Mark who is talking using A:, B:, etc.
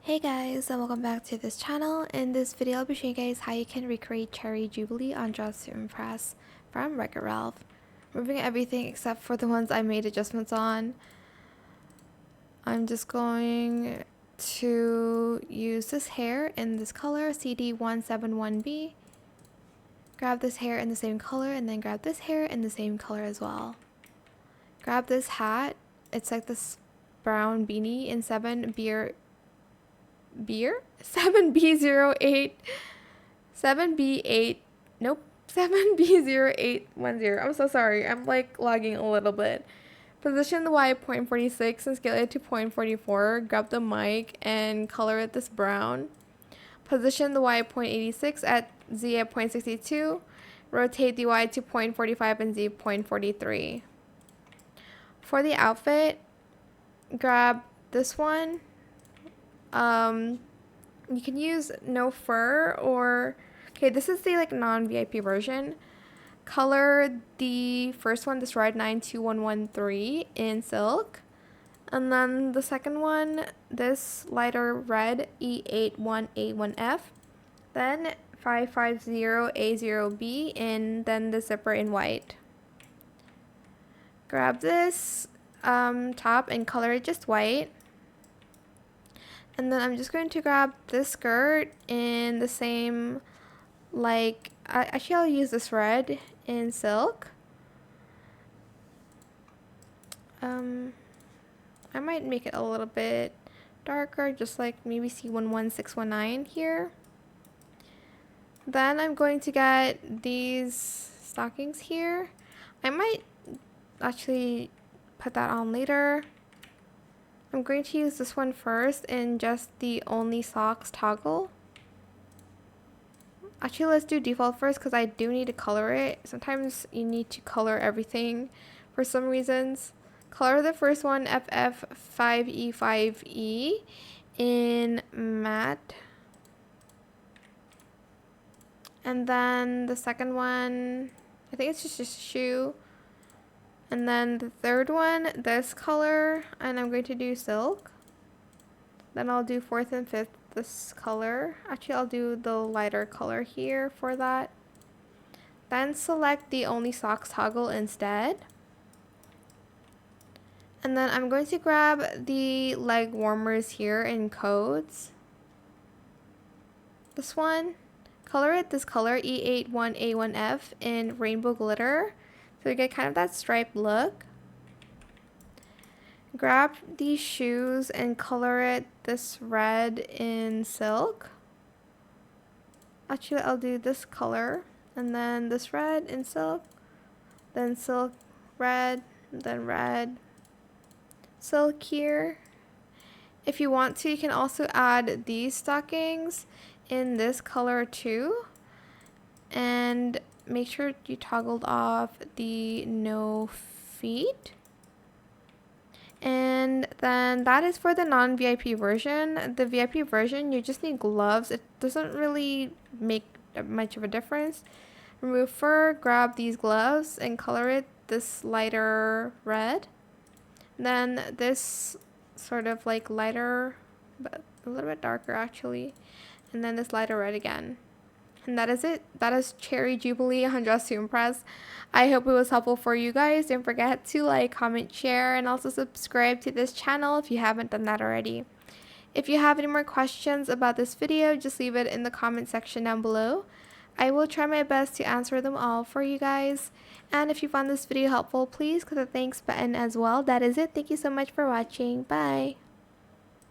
A: Hey guys, and welcome back to this channel. In this video, I'll be showing you guys how you can recreate Cherry Jubilee on Dress to Impress from Wreck-It Ralph. Removing everything except for the ones I made adjustments on. I'm just going to use this hair in this color, CD171B. Grab this hair in the same color and then grab this hair in the same color as well. Grab this hat. It's like this brown beanie in 7B08 7B8 nope 7B0810. I'm so sorry, I'm like lagging a little bit. Position the Y at 0.46 and scale it to 0.44. Grab the mic and color it this brown. Position the Y at 0.86 at Z at 0.62. Rotate the Y to 0.45 and Z 0.43. For the outfit, grab this one. You can use no fur or this is the like non-VIP version. Color the first one, this red 92113 in silk, and then the second one, this lighter red E81A1F, then 550A0B, and then the zipper in white. Grab this top and color it just white. And then I'm just going to grab this skirt in the same, like, actually I'll use this red in silk. I might make it a little bit darker, just like maybe C11619 here. Then I'm going to get these stockings here. I might actually put that on later. I'm going to use this one first in just the only socks toggle. Actually, let's do default first because I do need to color it. Sometimes you need to color everything for some reasons. Color the first one FF5E5E in matte. And then the second one, I think it's just a shoe. And then the third one, this color, and I'm going to do silk. Then I'll do fourth and fifth this color. Actually, I'll do the lighter color here for that. Then select the only socks toggle instead. And then I'm going to grab the leg warmers here in codes. This one, color it this color, E81A1F in rainbow glitter. So you get kind of that striped look. Grab these shoes and color it this red in silk. Actually, I'll do this color and then this red in silk, then silk red, then red, silk here. If you want to, you can also add these stockings in this color too. And make sure you toggled off the no feet. And then that is for the non-VIP version. The VIP version, you just need gloves. It doesn't really make much of a difference. Remove fur, grab these gloves and color it this lighter red. Then this sort of like lighter, but a little bit darker actually. And then this lighter red again. And that is it. That is Cherry Jubilee on Dress to Impress. I hope it was helpful for you guys. Don't forget to like, comment, share, and also subscribe to this channel if you haven't done that already. If you have any more questions about this video, just leave it in the comment section down below. I will try my best to answer them all for you guys. And if you found this video helpful, please click the thanks button as well. That is it. Thank you so much for watching. Bye.